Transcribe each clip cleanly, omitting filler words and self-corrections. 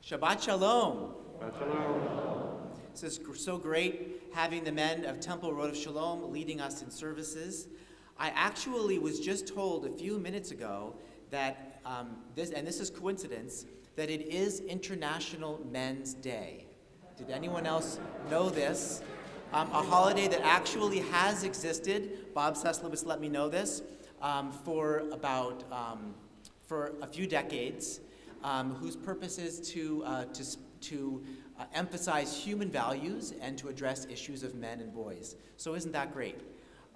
Shabbat Shalom. Shabbat Shalom. This is so great having the men of Temple Road of Shalom leading us in services. I actually was just told a few minutes ago that this is coincidence, that it is International Men's Day. Did anyone else know this? A holiday that actually has existed. Bob Suslowitz let me know this for a few decades. Whose purpose is to emphasize human values and to address issues of men and boys. So isn't that great?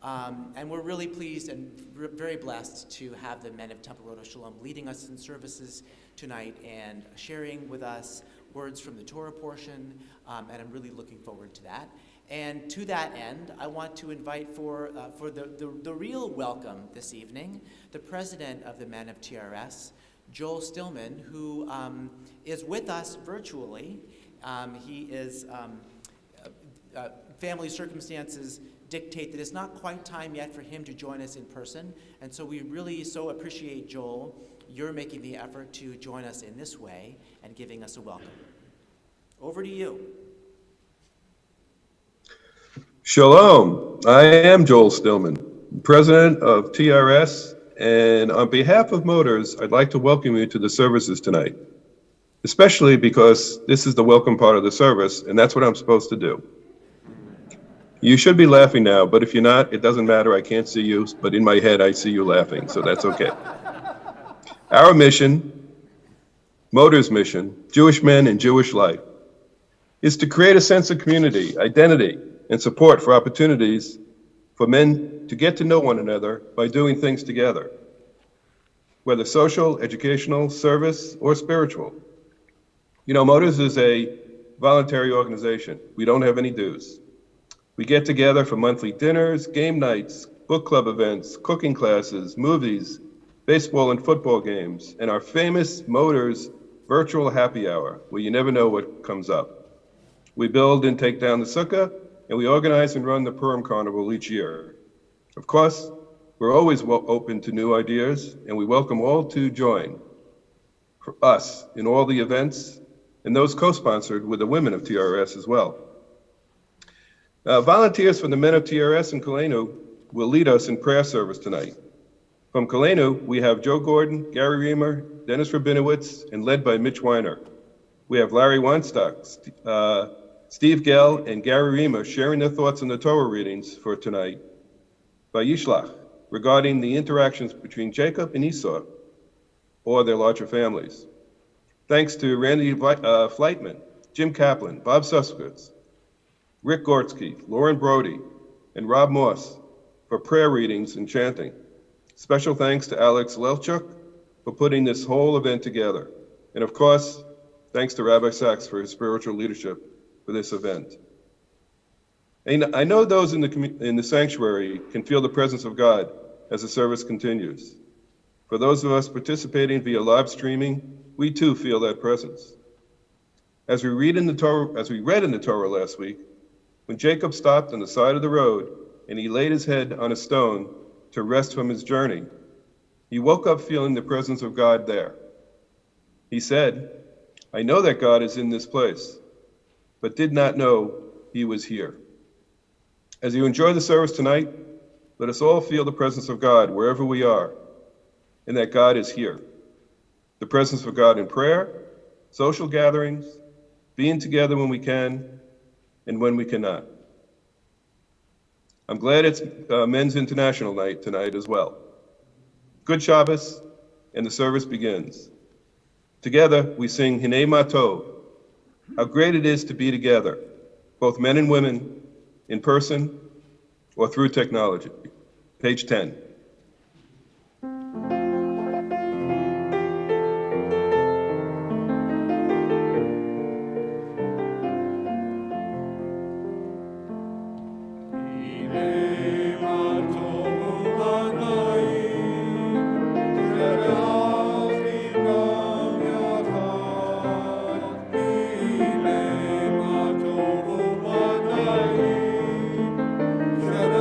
And we're really pleased and very blessed to have the men of Temple Road of Shalom leading us in services tonight and sharing with us words from the Torah portion, and I'm really looking forward to that. And to that end, I want to invite for the real welcome this evening, the president of the men of TRS, Joel Stillman, who is with us virtually. He is, family circumstances dictate that it's not quite time yet for him to join us in person, and so we really so appreciate, Joel, you're making the effort to join us in this way and giving us a welcome. Over to you. Shalom. I am Joel Stillman, president of TRS. And on behalf of Motors, I'd like to welcome you to the services tonight, especially because this is the welcome part of the service, and that's what I'm supposed to do. You should be laughing now, but if you're not, it doesn't matter. I can't see you, but in my head, I see you laughing, so that's okay. Our mission, Motors' mission, Jewish men and Jewish life, is to create a sense of community, identity, and support for opportunities for men to get to know one another by doing things together, whether social, educational, service, or spiritual. You know, Motors is a voluntary organization. We don't have any dues. We get together for monthly dinners, game nights, book club events, cooking classes, movies, baseball and football games, and our famous Motors virtual happy hour, where you never know what comes up. We build and take down the sukkah, and we organize and run the Purim Carnival each year. Of course, we're always open to new ideas, and we welcome all to join for us in all the events, and those co-sponsored with the women of TRS as well. Volunteers from the men of TRS in Kalenu will lead us in prayer service tonight. From Kalenu, we have Joe Gordon, Gary Reamer, Dennis Rabinowitz, and led by Mitch Weiner. We have Larry Weinstock, Steve Gell, and Gary Reamer sharing their thoughts on the Torah readings for tonight by Yishlach regarding the interactions between Jacob and Esau or their larger families. Thanks to Randy Flightman, Jim Kaplan, Bob Suskowitz, Rick Gortsky, Lauren Brody, and Rob Moss for prayer readings and chanting. Special thanks to Alex Lelchuk for putting this whole event together. And of course, thanks to Rabbi Saxe for his spiritual leadership for this event. And I know those in the sanctuary can feel the presence of God as the service continues. For those of us participating via live streaming, we too feel that presence. As we read in the Torah last week, when Jacob stopped on the side of the road and he laid his head on a stone to rest from his journey, he woke up feeling the presence of God there. He said, "I know that God is in this place, but did not know he was here." As you enjoy the service tonight, let us all feel the presence of God wherever we are, and that God is here. The presence of God in prayer, social gatherings, being together when we can, and when we cannot. I'm glad it's Men's International Night tonight as well. Good Shabbos, and the service begins. Together, we sing Hinei Ma Tov, how great it is to be together, both men and women, in person or through technology. Page 10. Shabbat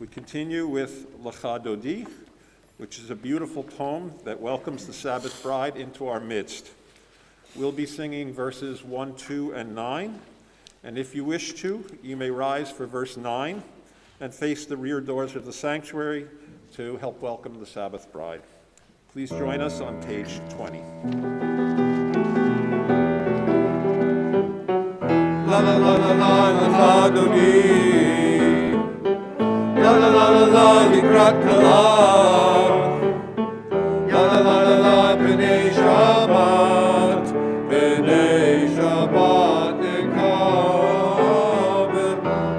We continue with Lecha Dodi, which is a beautiful poem that welcomes the Sabbath bride into our midst. We'll be singing verses 1, 2, and 9, and if you wish to, you may rise for verse 9 and face the rear doors of the sanctuary to help welcome the Sabbath bride. Please join us on page 20. La la la la la Lecha Dodi, la la la la la Likrat Kala, la la la la la B'nei Shabbat, B'nei Shabbat Nekabel,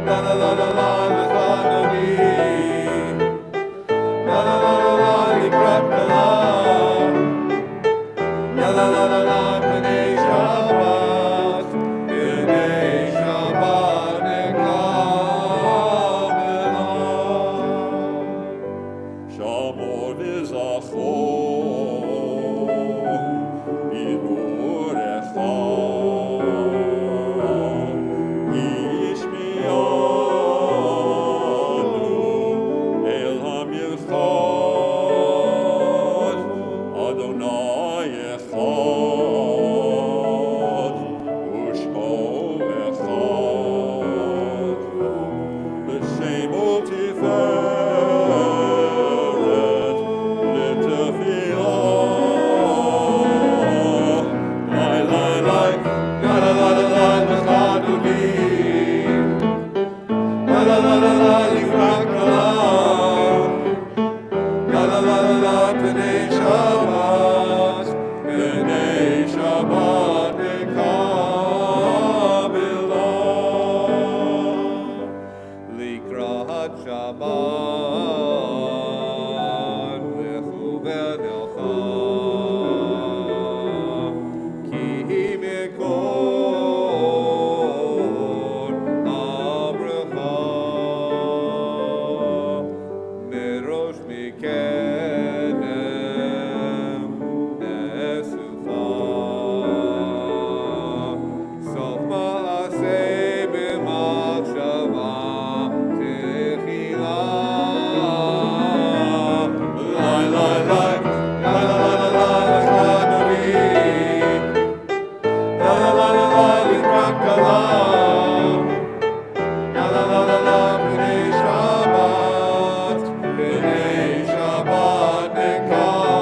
la la la la la Lecha Dodi, la la la la la Likrat Kala, la la la la la B'nei Shabbat, B'nei Shabbat Nekabel. Shamor v'zachor, Inurecha, Yishmianu, El HaMichad, Adonai Echad, Ushmo Echad, B'Shemo Tiferet, L'Tefillah. Lai, lai, lai, La la la la la Lecha Dodi, la la la la la Likrat Kala, la la la la la B'nei Shabbat, B'nei Shabbat Nekabela. Likrat Shabbat Lechu v'Nelcha, Ki Mekor Abracha, Merosh Mikenem Nesucha, Sof Ma'aseh B'machshava Techila. Lai, lai, lai, la la la la la Lecha Dodi, la la la la la Likrat Kala, la la la la la B'nei Shabbat, B'nei Shabbat Nekabela.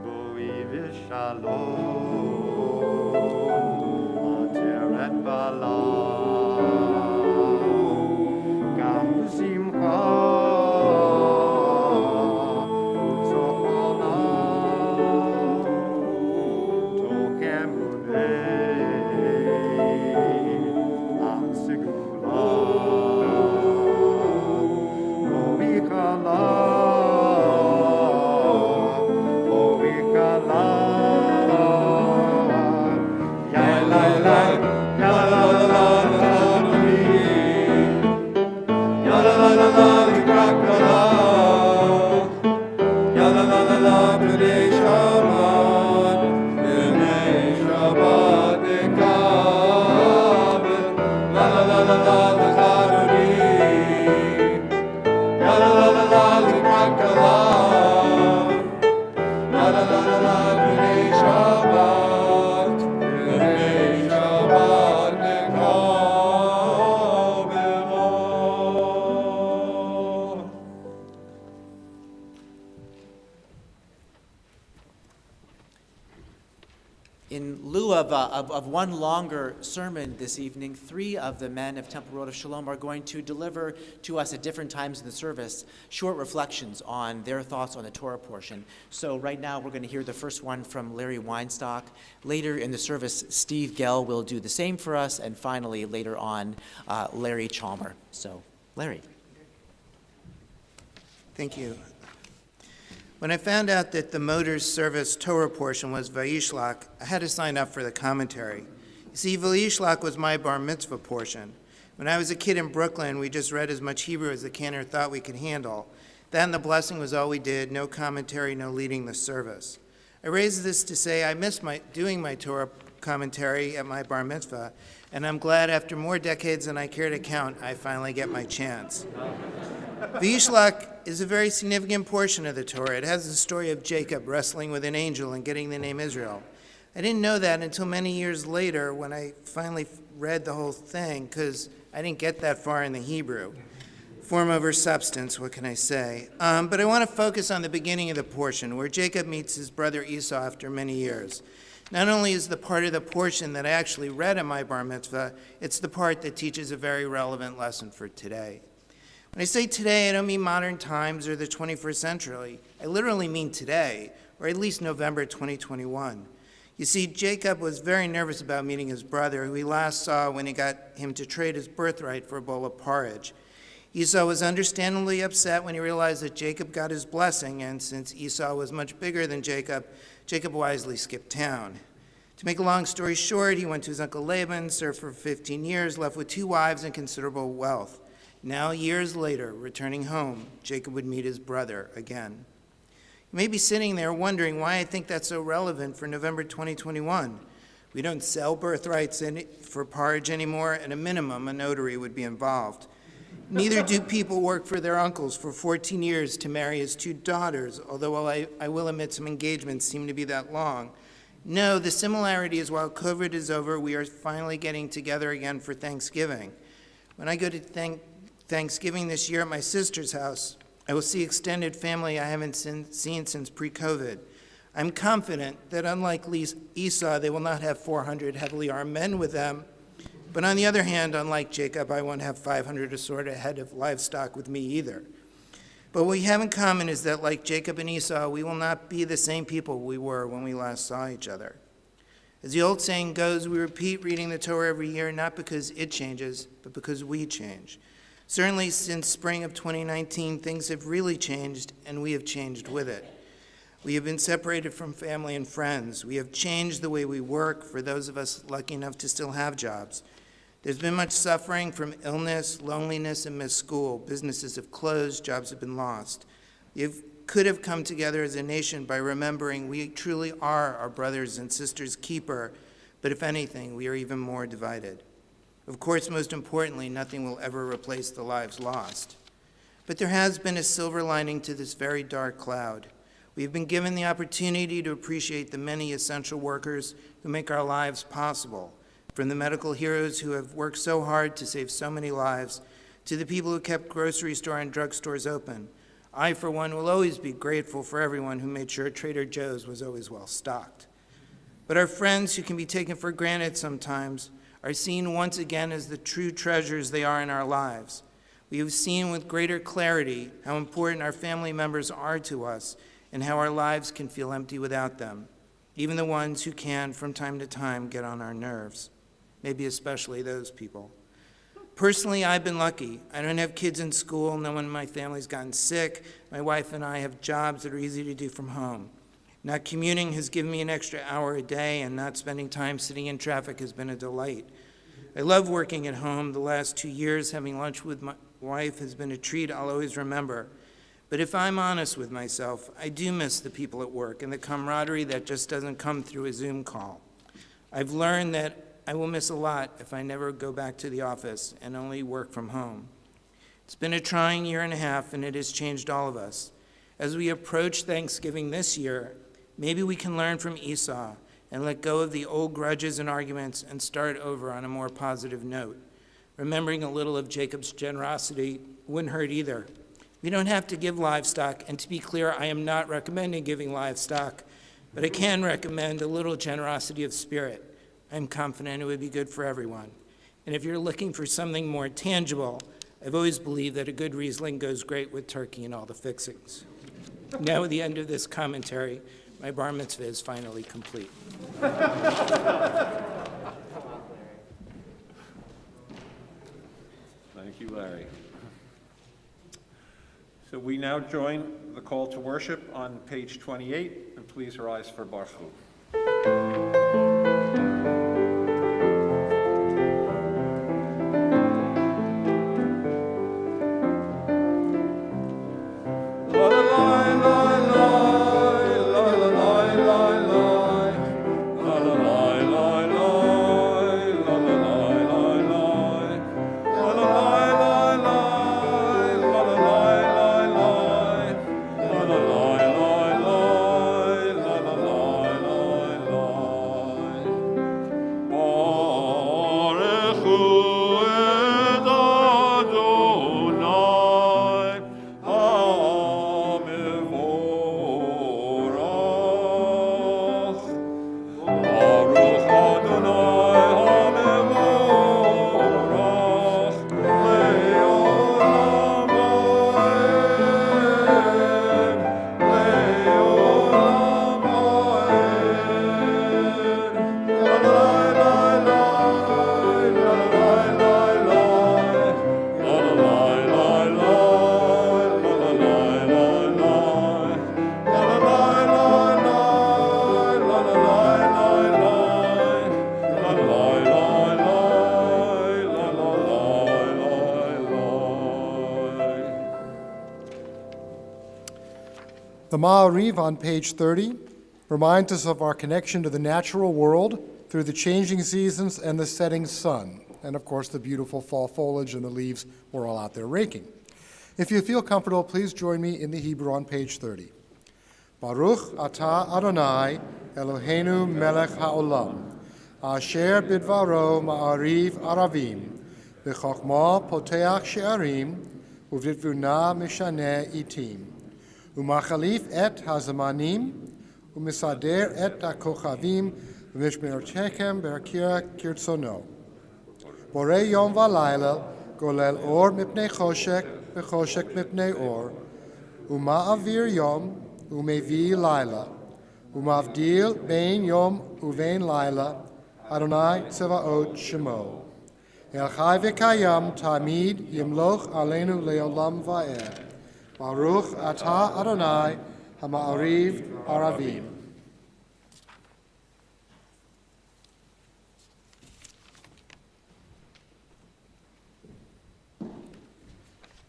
Boi v'shalom, Ateret Bala, Gam Simcha, Zochana, Tochem Unei, Am Segula, Oikala, Oikala. Yai, lai, lai, la la la la la Lecha Dodi, la la la la la Likrat Kala, la la la la la B'nei Shabbat, B'nei Shabbat Nekabel, la la la la la Lecha Dodi, la la la la la Likrat Kala, la la la la la B'nei Shabbat, B'nei Shabbat Nekabela. In lieu of one longer sermon this evening, 3 of the men of Temple Road of Shalom are going to deliver to us at different times in the service short reflections on their thoughts on the Torah portion. So right now we're going to hear the first one from Larry Weinstock. Later in the service, Steve Gell will do the same for us, and finally later on, Larry Chalmer. So, Larry. Thank you. When I found out that the Motors Service Torah portion was Vayishlach, I had to sign up for the commentary. You see, Vayishlach was my bar mitzvah portion. When I was a kid in Brooklyn, we just read as much Hebrew as the Cantor thought we could handle. Then the blessing was all we did, no commentary, no leading the service. I raise this to say I miss doing my Torah commentary at my bar mitzvah, And I'm glad after more decades than I care to count, I finally get my chance. Vayishlach is a very significant portion of the Torah. It has the story of Jacob wrestling with an angel and getting the name Israel. I didn't know that until many years later when I finally read the whole thing, because I didn't get that far in the Hebrew. Form over substance, what can I say? But I want to focus on the beginning of the portion, where Jacob meets his brother Esau after many years. Not only is the part of the portion that I actually read in my bar mitzvah, it's the part that teaches a very relevant lesson for today. When I say today, I don't mean modern times or the 21st century. I literally mean today, or at least November 2021. You see, Jacob was very nervous about meeting his brother, who he last saw when he got him to trade his birthright for a bowl of porridge. Esau was understandably upset when he realized that Jacob got his blessing, and since Esau was much bigger than Jacob, Jacob wisely skipped town. To make a long story short, he went to his uncle Laban, served for 15 years, left with 2 wives and considerable wealth. Now, years later, returning home, Jacob would meet his brother again. You may be sitting there wondering why I think that's so relevant for November 2021. We don't sell birthrights for porridge anymore. At a minimum, a notary would be involved. Neither do people work for their uncles for 14 years to marry his 2 daughters, although I will admit some engagements seem to be that long. No, the similarity is while COVID is over, we are finally getting together again for Thanksgiving. When I go to Thanksgiving this year at my sister's house, I will see extended family I haven't seen since pre-COVID. I'm confident that unlike Esau, they will not have 400 heavily armed men with them. But on the other hand, unlike Jacob, I won't have 500 assorted head of livestock with me either. But what we have in common is that like Jacob and Esau, we will not be the same people we were when we last saw each other. As the old saying goes, we repeat reading the Torah every year, not because it changes, but because we change. Certainly since spring of 2019, things have really changed, and we have changed with it. We have been separated from family and friends. We have changed the way we work for those of us lucky enough to still have jobs. There's been much suffering from illness, loneliness, and missed school. Businesses have closed, jobs have been lost. We could have come together as a nation by remembering we truly are our brothers and sisters' keeper, but if anything, we are even more divided. Of course, most importantly, nothing will ever replace the lives lost. But there has been a silver lining to this very dark cloud. We have been given the opportunity to appreciate the many essential workers who make our lives possible. From the medical heroes who have worked so hard to save so many lives, to the people who kept grocery store and drugstores open. I, for one, will always be grateful for everyone who made sure Trader Joe's was always well stocked. But our friends who can be taken for granted sometimes are seen once again as the true treasures they are in our lives. We have seen with greater clarity how important our family members are to us and how our lives can feel empty without them, even the ones who can, from time to time, get on our nerves. Maybe especially those people. Personally, I've been lucky. I don't have kids in school. No one in my family's gotten sick. My wife and I have jobs that are easy to do from home. Not commuting has given me an extra hour a day, and not spending time sitting in traffic has been a delight. I love working at home. The last 2 years, having lunch with my wife has been a treat I'll always remember. But if I'm honest with myself, I do miss the people at work and the camaraderie that just doesn't come through a Zoom call. I've learned that I will miss a lot if I never go back to the office and only work from home. It's been a trying year and a half, and it has changed all of us. As we approach Thanksgiving this year, maybe we can learn from Esau and let go of the old grudges and arguments and start over on a more positive note. Remembering a little of Jacob's generosity wouldn't hurt either. We don't have to give livestock, and to be clear, I am not recommending giving livestock, but I can recommend a little generosity of spirit. I'm confident it would be good for everyone. And if you're looking for something more tangible, I've always believed that a good Riesling goes great with turkey and all the fixings. Now at the end of this commentary, my bar mitzvah is finally complete. Thank you, Larry. So we now join the call to worship on page 28, and please rise for Baruch Hu. La la la la la la la la la la The Ma'ariv on page 30 reminds us of our connection to the natural world through the changing seasons and the setting sun, and of course the beautiful fall foliage and the leaves we're all out there raking. If you feel comfortable, please join me in the Hebrew on page 30. Baruch atah Adonai Eloheinu melech ha'olam, asher bidvaro ma'ariv aravim, b'chokhmah poteach she'arim, uv'tvuna mishaneh itim, umachalif et hazamanim, umisader et hakochavim, v'mishmerotechem be'akira kirtzono. Borei yom v'layla, golel or mipnei choshek, v'choshek mipnei or, uma'avir yom, umevi laila, umavdil bein yom uvein laila, Adonai tzevaot shemo. El chai v'kayam tamid yimloch aleinu leolam va'ed. Baruch atah Adonai hama'ariv aravim.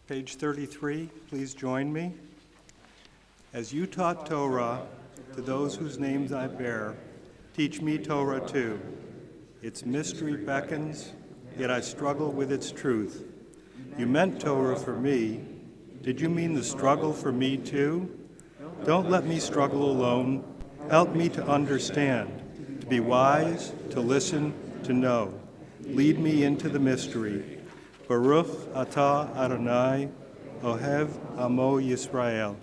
Page 33, please join me. As you taught Torah to those whose names I bear, teach me Torah too. Its mystery beckons, yet I struggle with its truth. You meant Torah for me. Did you mean the struggle for me too? Don't let me struggle alone. Help me to understand, to be wise, to listen, to know. Lead me into the mystery. Baruch atah Adonai, Ohev Amo Yisrael.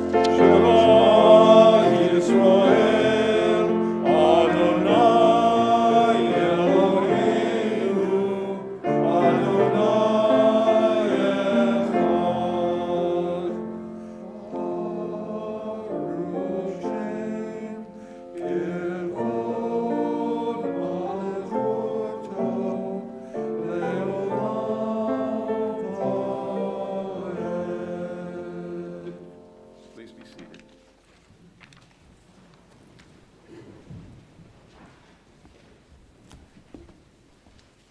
Shema Yisrael, Adonai Eloheinu, Adonai Echad. Baruch Shem Kevod Malchuto, Leolam Vaed. Please be seated.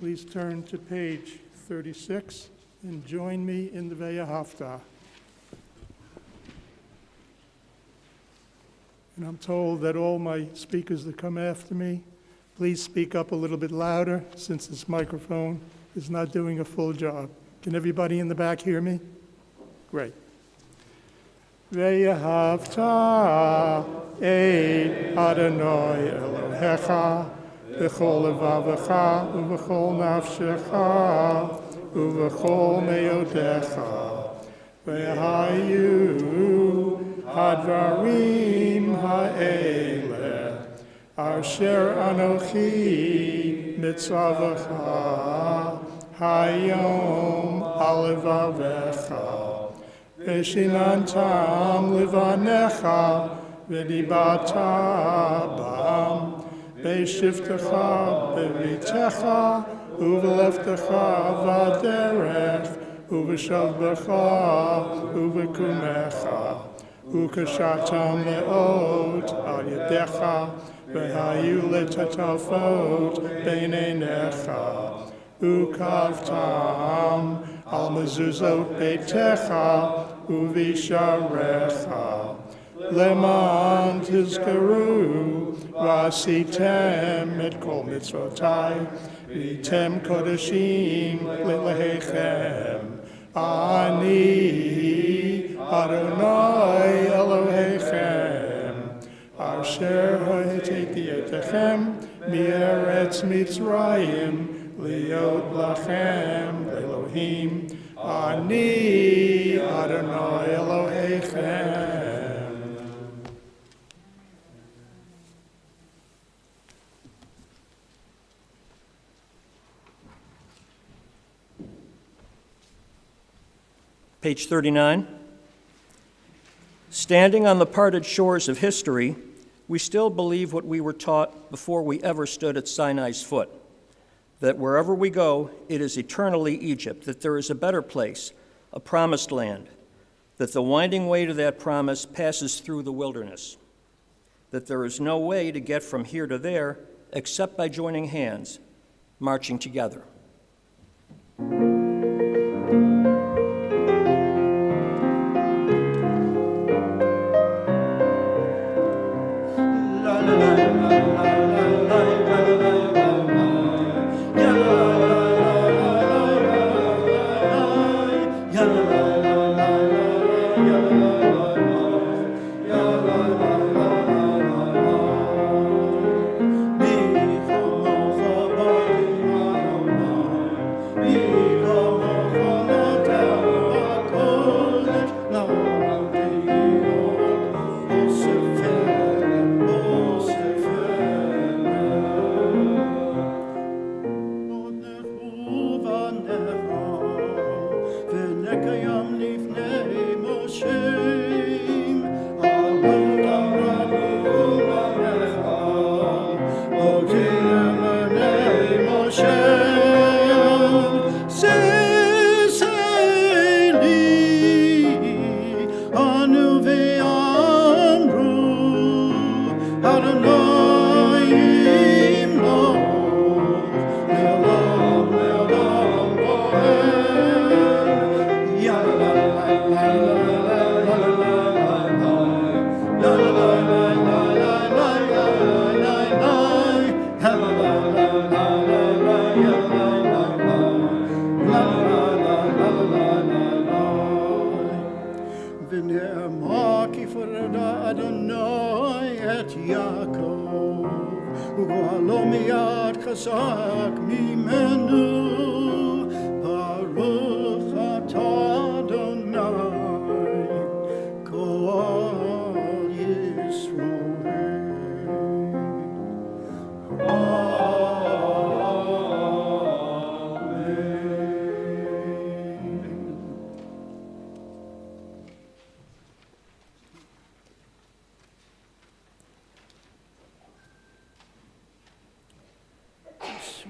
Please turn to page 36 and join me in the Ve'ahavta. And I'm told that all my speakers that come after me, please speak up a little bit louder since this microphone is not doing a full job. Can everybody in the back hear me? Great. Ve'ahavta et Adonai Elohecha b'chol levavecha u'b'chol nafshecha u'b'chol meyodecha ve'hayu hadvarim ha'eleh asher anochi mitzavacha hayom alevavecha ve'shinantam levanecha ve'dibata bam ve'shiftecha be'vitecha u'v'leftecha v'aderech u'v'shavbecha u'v'kumecha u'kashatam le'ot al yadecha ve'hayu le'tatafot b'neinecha u'kavtam al mezuzot beitecha u'visharecha leman tizkaru v'asitem et kol mitzvotai v'tem kodashim le'lehechem ani Adonai Elohechem asher ha'eteti etechem mi'eretz Mitzrayim liot lachem Elohim ani Adonai Elohechem. Page 39. Standing on the parted shores of history, we still believe what we were taught before we ever stood at Sinai's foot, that wherever we go, it is eternally Egypt, that there is a better place, a promised land, that the winding way to that promise passes through the wilderness, that there is no way to get from here to there except by joining hands, marching together.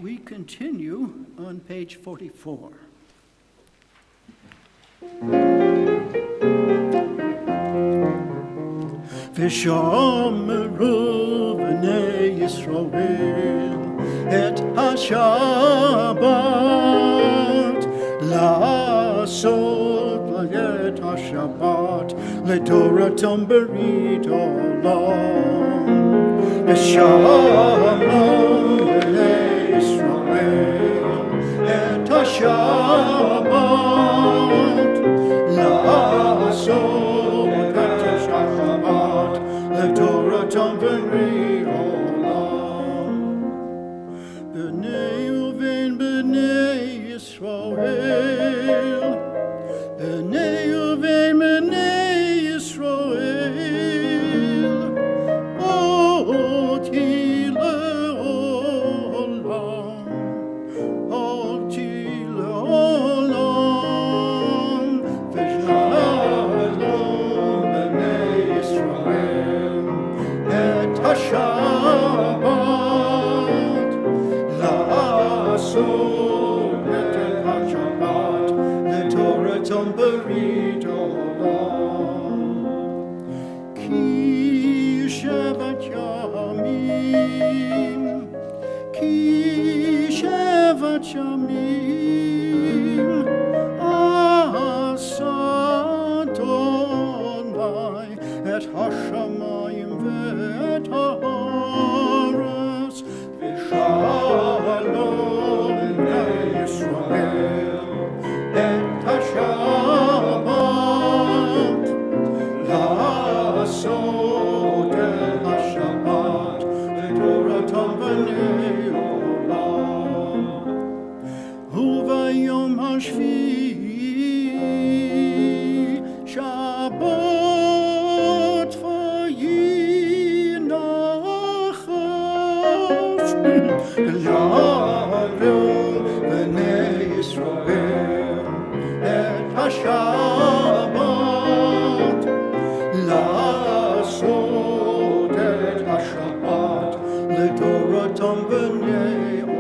We continue on page 44. ושומרו בני ישראל את השבת, לעשות את השבת לתורתם ברית עולם. ושמרו בני ישראל את השבת, לעשות את השבת לתורתם ברית עולם. בני ובין בני ישראל, בני ובין בני ישראל, אותי לעולם, אותי לעולם, ושלום בני ישראל את השבת, לעשות את השבת לתורתם ברית עולם. כי שבט ימים, כי שבט ימים עשה אדוני את השמיים ואת הארץ, ושלום לישראל את השבת, לעשות את השבת לתורתם בני עולם. וביום השביעי שבת וינח יעברו בני ישראל את השבת, לעשות את השבת לתורתם בני עולם.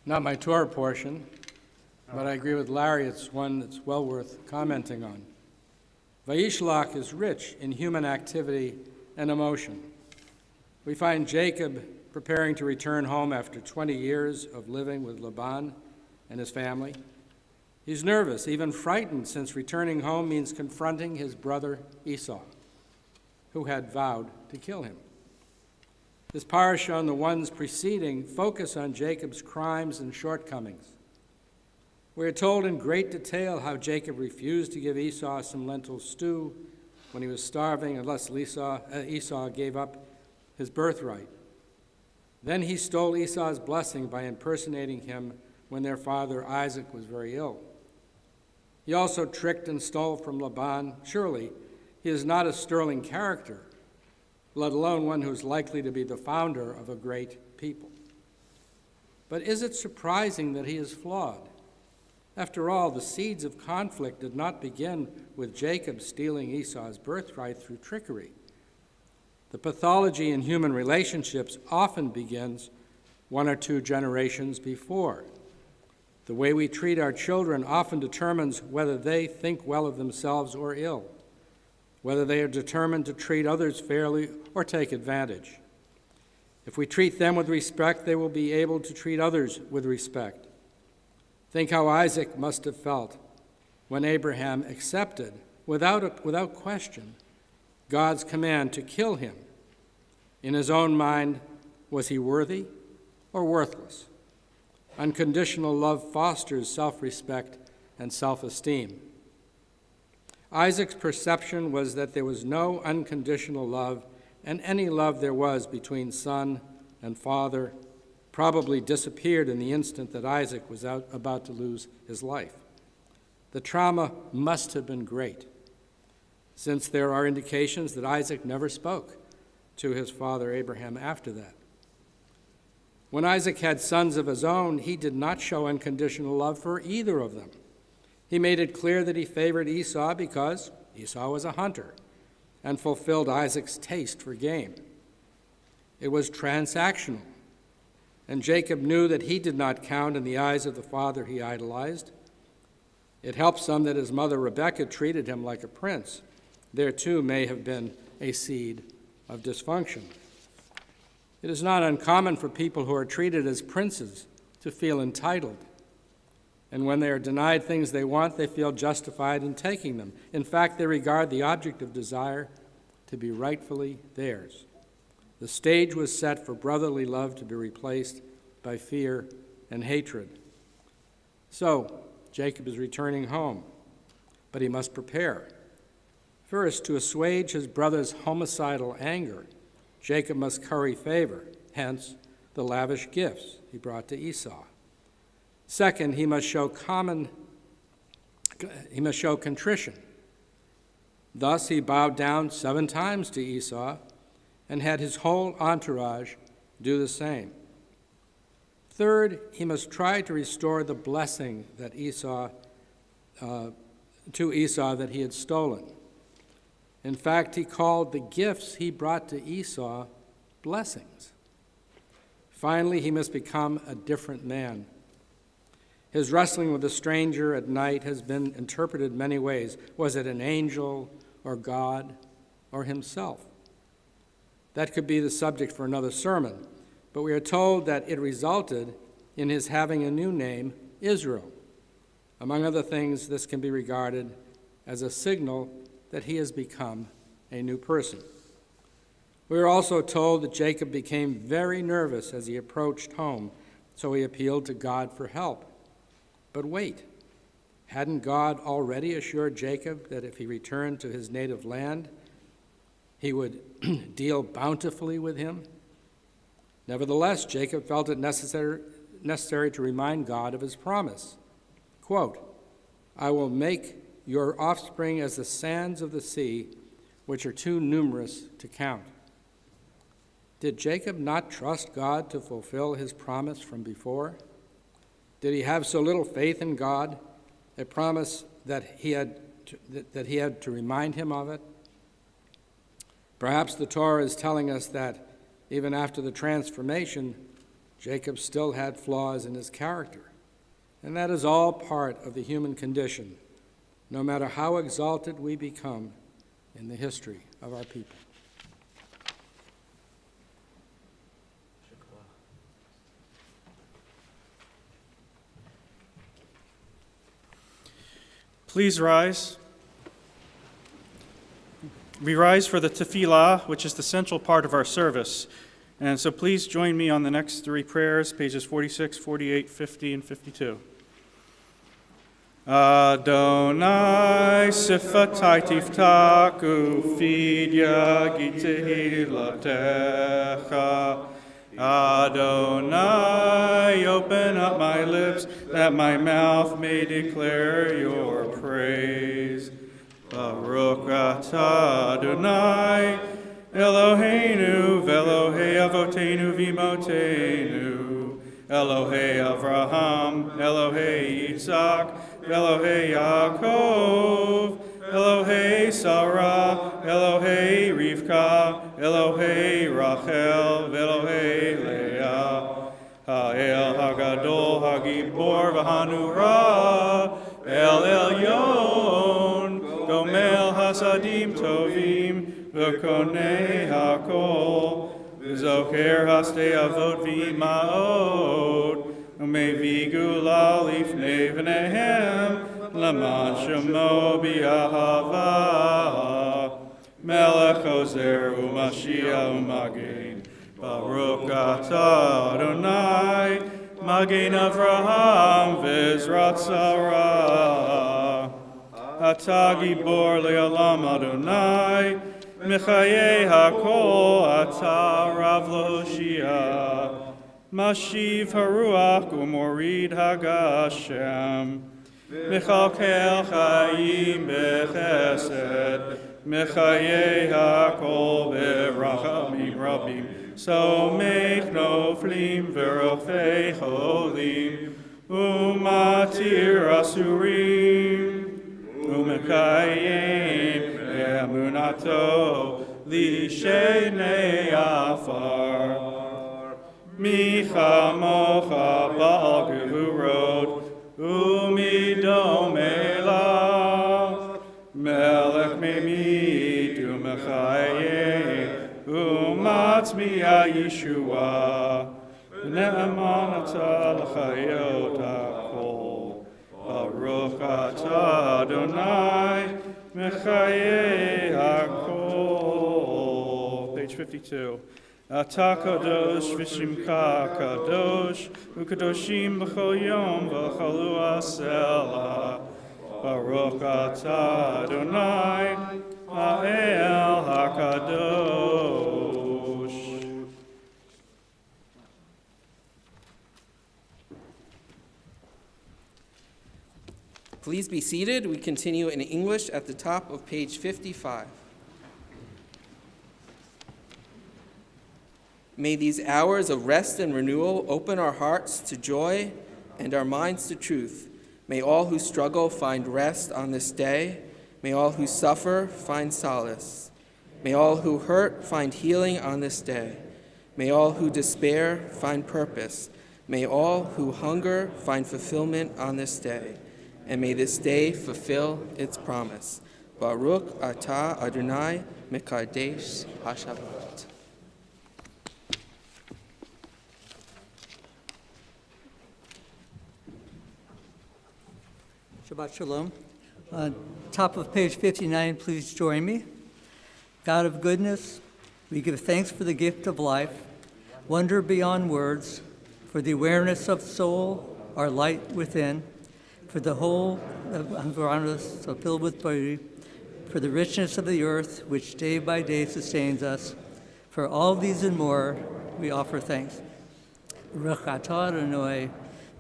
Not my Torah portion, but I agree with Larry, it's one that's well worth commenting on. Vayishlach is rich in human activity and emotion. We find Jacob preparing to return home after 20 years of living with Laban and his family. He's nervous, even frightened, since returning home means confronting his brother Esau, who had vowed to kill him. This parasha and the ones preceding focus on Jacob's crimes and shortcomings. We are told in great detail how Jacob refused to give Esau some lentil stew when he was starving unless Esau gave up his birthright. Then he stole Esau's blessing by impersonating him when their father Isaac was very ill. He also tricked and stole from Laban. Surely he is not a sterling character, let alone one who's likely to be the founder of a great people. But is it surprising that he is flawed? After all, the seeds of conflict did not begin with Jacob stealing Esau's birthright through trickery. The pathology in human relationships often begins 1 or 2 generations before. The way we treat our children often determines whether they think well of themselves or ill, whether they are determined to treat others fairly or take advantage. If we treat them with respect, they will be able to treat others with respect. Think how Isaac must have felt when Abraham accepted, without question, God's command to kill him. In his own mind, was he worthy or worthless? Unconditional love fosters self-respect and self-esteem. Isaac's perception was that there was no unconditional love, and any love there was between son and father probably disappeared in the instant that Isaac was about to lose his life. The trauma must have been great, since there are indications that Isaac never spoke to his father Abraham after that. When Isaac had sons of his own, he did not show unconditional love for either of them. He made it clear that he favored Esau because Esau was a hunter and fulfilled Isaac's taste for game. It was transactional, and Jacob knew that he did not count in the eyes of the father he idolized. It helps some that his mother Rebekah treated him like a prince. There too may have been a seed of dysfunction. It is not uncommon for people who are treated as princes to feel entitled. And when they are denied things they want, they feel justified in taking them. In fact, they regard the object of desire to be rightfully theirs. The stage was set for brotherly love to be replaced by fear and hatred. So, Jacob is returning home, but he must prepare. First, to assuage his brother's homicidal anger, Jacob must curry favor, hence the lavish gifts he brought to Esau. Second, he must show contrition. Thus he bowed down 7 times to Esau and had his whole entourage do the same. Third, he must try to restore the blessing that to Esau that he had stolen. In fact, he called the gifts he brought to Esau blessings. Finally, he must become a different man. His wrestling with a stranger at night has been interpreted many ways. Was it an angel or God or himself? That could be the subject for another sermon, but we are told that it resulted in his having a new name, Israel. Among other things, this can be regarded as a signal that he has become a new person. We are also told that Jacob became very nervous as he approached home, so he appealed to God for help. But wait, hadn't God already assured Jacob that if he returned to his native land, he would deal bountifully with him? Nevertheless, Jacob felt it necessary to remind God of his promise. Quote, "I will make your offspring as the sands of the sea, which are too numerous to count." Did Jacob not trust God to fulfill his promise from before? Did he have so little faith in God, a promise that he had to remind him of it? Perhaps the Torah is telling us that even after the transformation, Jacob still had flaws in his character. And that is all part of the human condition, no matter how exalted we become in the history of our people. Please rise. We rise for the tefillah, which is the central part of our service. And so please join me on the next three prayers, pages 46, 48, 50, and 52. Adonai sifatai tiftaku fidya gitehilatecha. Adonai, open up my lips, that my mouth may declare your praise. Baruch atah Adonai, Eloheinu, v'Elohei avotenu v'imotenu, Elohei Avraham, Elohei Yitzhak, Elohei Yaakov, Elohei Sarah, Elohei Rivka, Elohei Rachel, Elohei Leah, Ha'el Hagadol Hagibor v'Hanura, El Elyon, Gomel Hasadim Tovim, V'Konei Hakol, V'Zocher Hastei Avot V'Imaot, U'Mevigu Lifnei V'nehem, Laman Shemo B'Ahava, Melech Ozer U'Mashiach U'Magen, Baruch atah Adonai, Magen Avraham V'Ezrat Sarah, Atah Gibor Le'olam Adonai, Mechayei Hakol, Atah Rav L'Hoshia, Mashiv Haruach U'Morid Hagashem, Mechalkel Chaim Bechesed, Mechayei Hakol Berachamim Rabim, Somech Noflim V'Rofei Cholim, Umatir Asurim, Umekayim Emunato Lishenei Afar, Micha Mocha Baal Gevurot, Umidom Elah, Melech Memit Umechayim, Umatzmiya Yeshua, Ne'eman Atah L'chayot HaKol, Baruch atah Adonai, Mechayei HaKol. Page 52. Atah kadosh v'shimcha kadosh, u'kadoshim b'chol yom v'chalu asela. Baruch atah Adonai, Ha'el HaKadosh. Please be seated. We continue in English at the top of page 55. May these hours of rest and renewal open our hearts to joy and our minds to truth. May all who struggle find rest on this day. May all who suffer find solace. May all who hurt find healing on this day. May all who despair find purpose. May all who hunger find fulfillment on this day. And may this day fulfill its promise. Baruch atah Adonai Mekadesh HaShabbat. Shabbat Shalom. Top of page 59, please join me. God of goodness, we give thanks for the gift of life, wonder beyond words, for the awareness of soul, our light within, for the whole around us so filled with beauty, for the richness of the earth which day by day sustains us. For all these and more, we offer thanks. Baruch atah Adonai,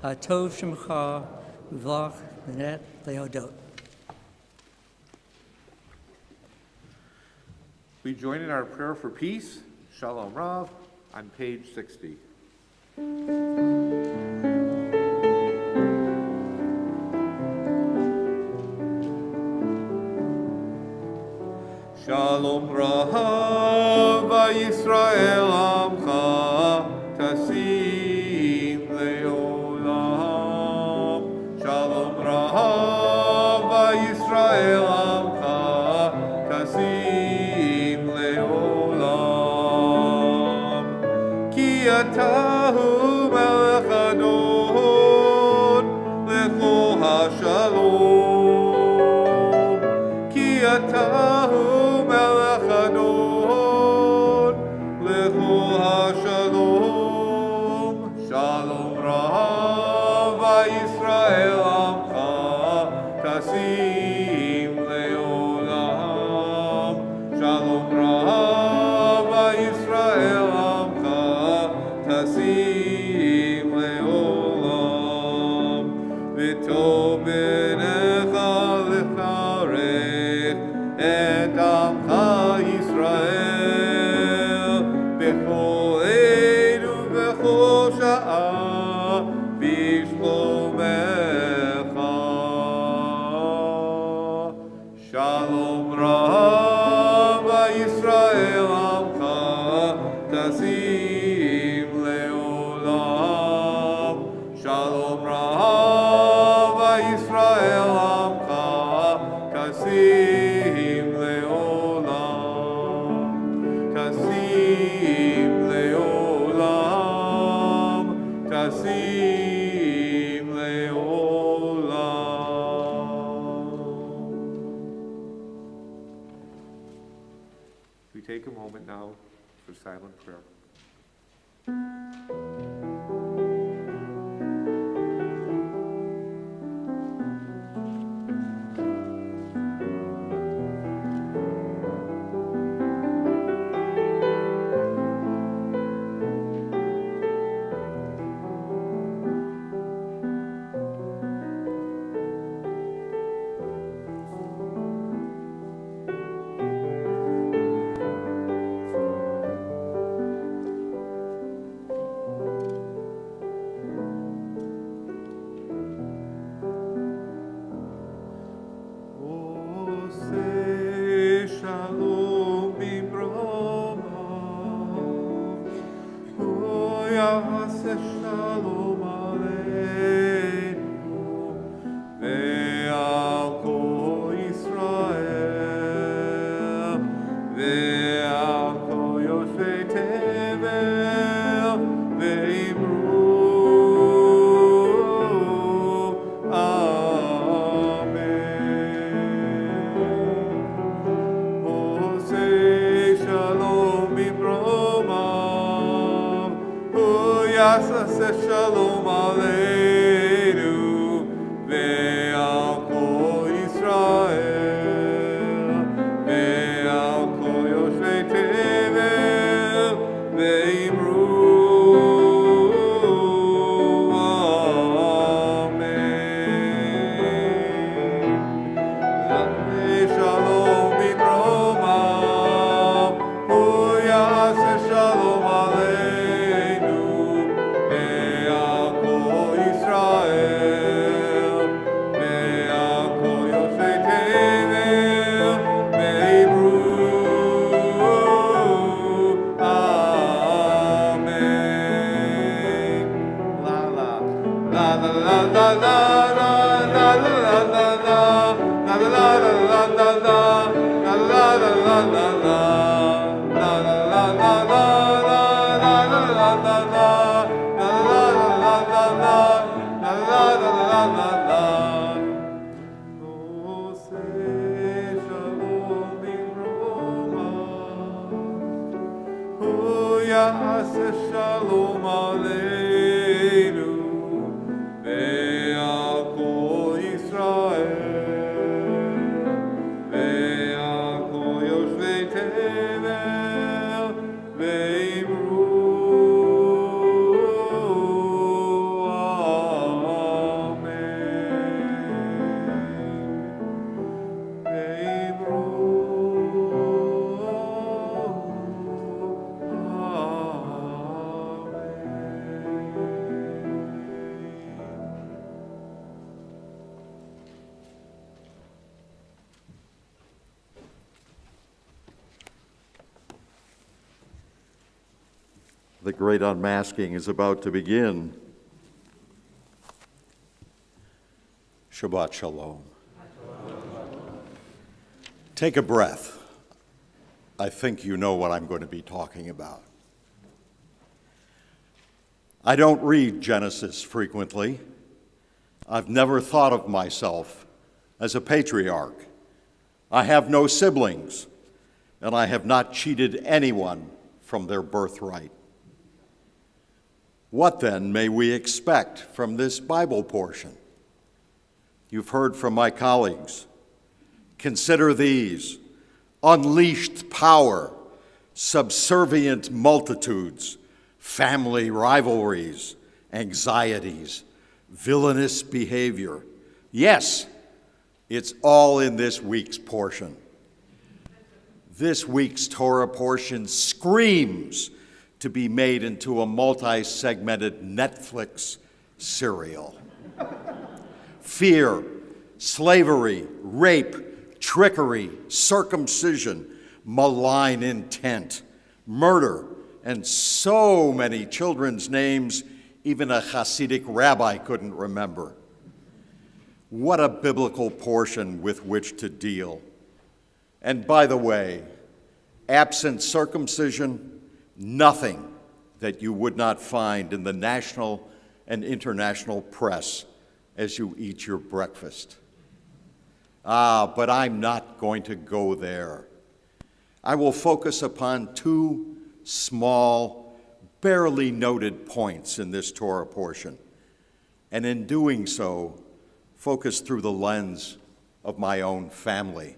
hatov shemcha, v'lach v'net leodot. We join in our prayer for peace, Shalom Rav, on page 60. Shalom Rav Yisrael Amcha Tasim Leolam. Shalom Rav Yisrael Amcha Tasim Leolam. Ki atahu melech adon lechol hashalom. וטוב בעיניך לברך את עמך ישראל בכל עת ובכל שעה בשלומך. שלום רב ישראל עמך תשים לעולם. שלום רב ישראל עמך תשים לעולם. תשים לעולם. תשים לעולם. We take a moment now for silent prayer. Shalom Aleinu ve'al kol Yisrael ve'al kol yoshvei tevel ve'imru Amen. Shalom b'mromav hu yaseh shalom Aleinu ve'al kol Yisrael ve'al kol yoshvei tevel ve'imru Amen. La la la la la la la la la la la la la la la la la Shalom Aleinu ve'al kol Yisrael ve'al kol yoshvei tevel ve'imru Amen. Ve'imru The great unmasking is about to begin. Shabbat Shalom. Take a breath. I think you know what I'm going to be talking about. I don't read Genesis frequently. I've never thought of myself as a patriarch. I have no siblings, and I have not cheated anyone from their birthright. What then may we expect from this Bible portion? You've heard from my colleagues. Consider these: unleashed power, subservient multitudes, family rivalries, anxieties, villainous behavior. Yes, it's all in this week's portion. This week's Torah portion screams to be made into a multi-segmented Netflix serial. Fear, slavery, rape, trickery, circumcision, malign intent, murder, and so many children's names even a Hasidic rabbi couldn't remember. What a biblical portion with which to deal. And by the way, absent circumcision, nothing that you would not find in the national and international press as you eat your breakfast. But I'm not going to go there. I will focus upon two small, barely noted points in this Torah portion, and in doing so, focus through the lens of my own family.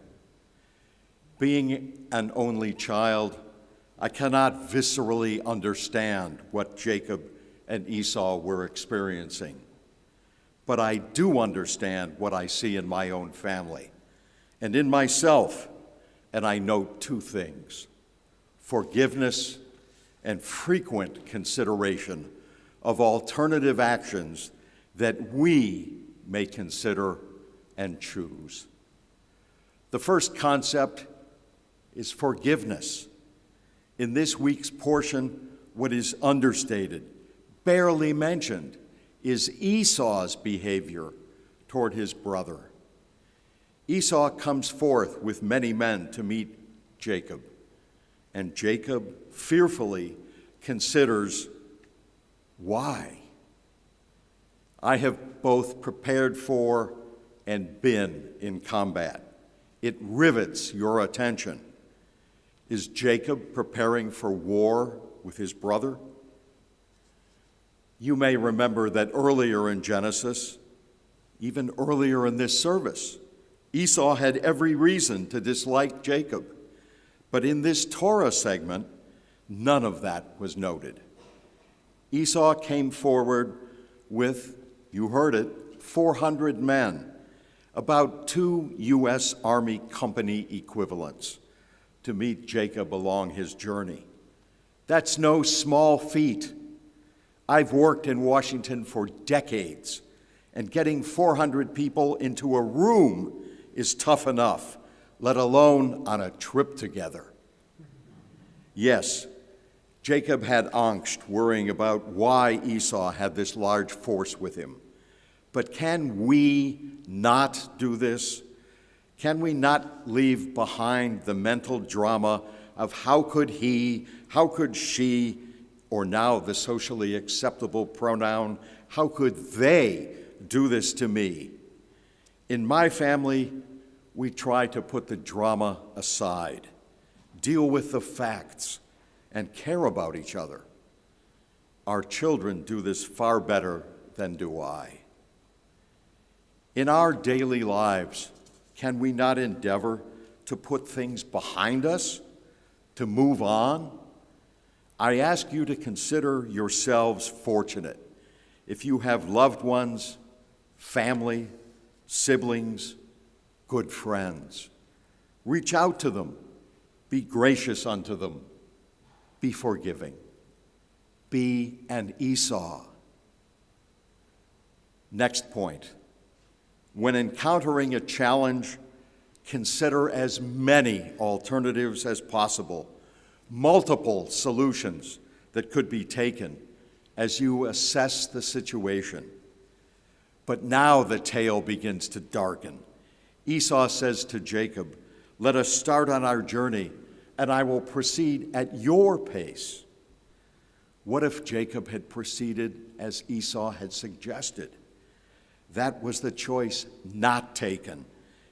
Being an only child, I cannot viscerally understand what Jacob and Esau were experiencing. But I do understand what I see in my own family and in myself, and I note two things: forgiveness and frequent consideration of alternative actions that we may consider and choose. The first concept is forgiveness. In this week's portion, what is understated, barely mentioned, is Esau's behavior toward his brother. Esau comes forth with many men to meet Jacob, and Jacob fearfully considers why. I have both prepared for and been in combat. It rivets your attention. Is Jacob preparing for war with his brother? You may remember that earlier in Genesis, even earlier in this service, Esau had every reason to dislike Jacob. But in this Torah segment, none of that was noted. Esau came forward with, you heard it, 400 men, about 2 U.S. Army company equivalents, to meet Jacob along his journey. That's no small feat. I've worked in Washington for decades, and getting 400 people into a room is tough enough, let alone on a trip together. Yes, Jacob had angst, worrying about why Esau had this large force with him. But can we not do this? Can we not leave behind the mental drama of how could he, how could she, or now the socially acceptable pronoun, how could they do this to me? In my family, we try to put the drama aside, deal with the facts, and care about each other. Our children do this far better than do I. In our daily lives, can we not endeavor to put things behind us, to move on? I ask you to consider yourselves fortunate if you have loved ones, family, siblings, good friends. Reach out to them. Be gracious unto them. Be forgiving. Be an Esau. Next point. When encountering a challenge, consider as many alternatives as possible, multiple solutions that could be taken as you assess the situation. But now the tale begins to darken. Esau says to Jacob, "Let us start on our journey, and I will proceed at your pace." What if Jacob had proceeded as Esau had suggested? That was the choice not taken.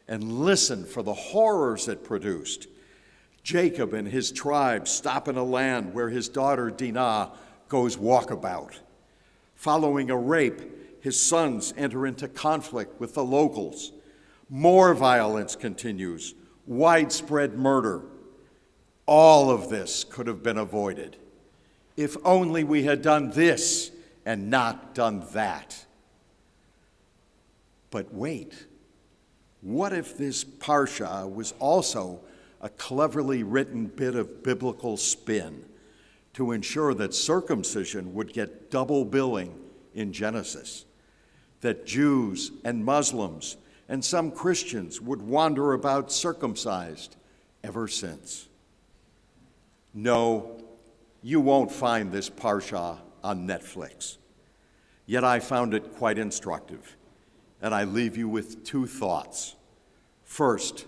And listen for the horrors it produced. Jacob and his tribe stop in a land where his daughter Dinah goes walkabout. Following a rape, his sons enter into conflict with the locals. More violence continues, widespread murder. All of this could have been avoided if only we had done this and not done that. But wait, what if this parsha was also a cleverly written bit of biblical spin to ensure that circumcision would get double billing in Genesis, that Jews and Muslims and some Christians would wander about circumcised ever since? No, you won't find this parsha on Netflix. Yet I found it quite instructive, and I leave you with two thoughts. First,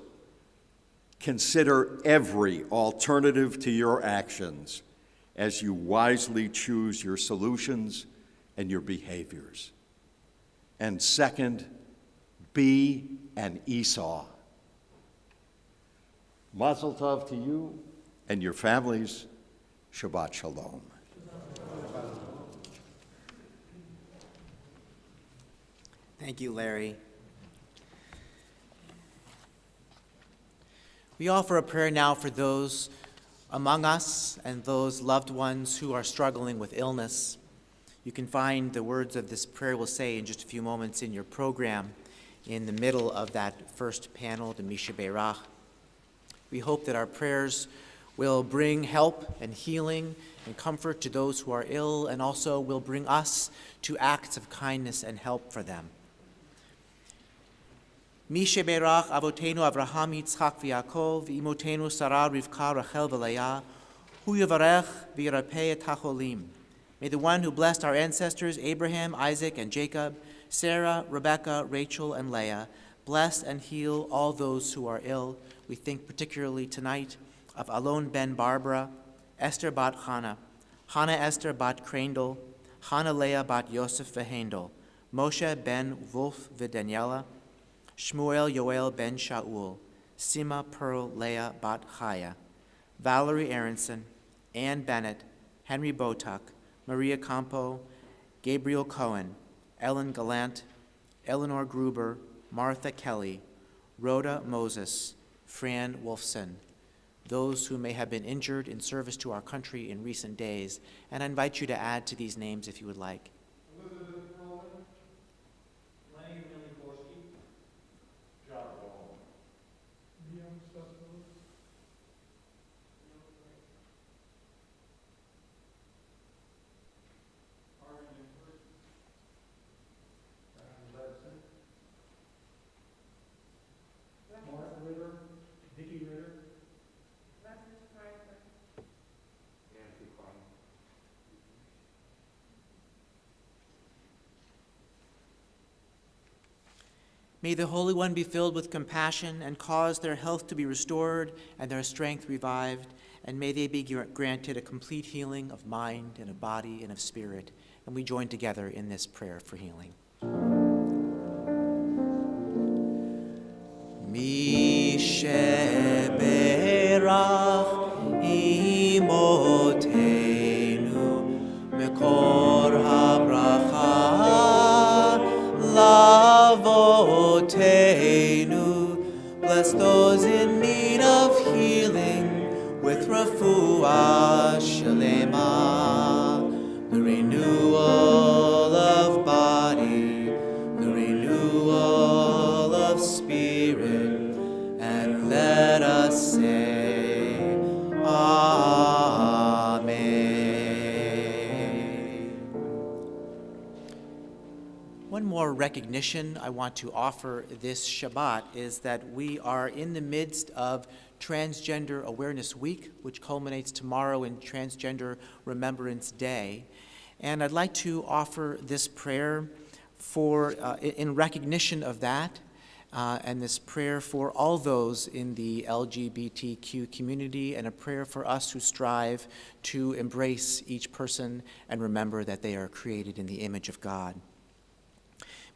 consider every alternative to your actions as you wisely choose your solutions and your behaviors. And second, be an Esau. Mazel tov to you and your families. Shabbat shalom. Thank you, Larry. We offer a prayer now for those among us and those loved ones who are struggling with illness. You can find the words of this prayer we'll say in just a few moments in your program in the middle of that first panel, the Misha Beirach. We hope that our prayers will bring help and healing and comfort to those who are ill, and also will bring us to acts of kindness and help for them. Misha Beirach Avotenu Avraham Yitzchak v'Yaakov Imotenu Sarah Rivka Rachel v'Leah Hu Yivarech v'Yirapeh et HaCholim. May the one who blessed our ancestors Abraham, Isaac, and Jacob, Sarah, Rebekah, Rachel, and Leah, bless and heal all those who are ill. We think particularly tonight of Alon ben Barbara, Esther bat Hannah, Hannah Esther bat Crandall, Hannah Leah bat Yosef v'Hendel, Moshe ben Wolf v'Daniela, Shmuel Yoel ben Shaul, Sima Pearl Leah bat Chaya, Valerie Aronson, Ann Bennett, Henry Botuck, Maria Campo, Gabriel Cohen, Ellen Gallant, Eleanor Gruber, Martha Kelly, Rhoda Moses, Fran Wolfson, those who may have been injured in service to our country in recent days, and I invite you to add to these names if you would like. May the Holy One be filled with compassion and cause their health to be restored and their strength revived, and may they be granted a complete healing of mind and of body and of spirit. And we join together in this prayer for healing. Mishe berach imotenu mekor habracha lavotenu. Bless those in need of healing with refuah shalema, the renewal of body, the renewal of spirit, and let us say, Amen. One more recognition I want to offer this Shabbat is that we are in the midst of Transgender Awareness Week, which culminates tomorrow in Transgender Remembrance Day. And I'd like to offer this prayer in recognition of that, and this prayer for all those in the LGBTQ community, and a prayer for us who strive to embrace each person and remember that they are created in the image of God.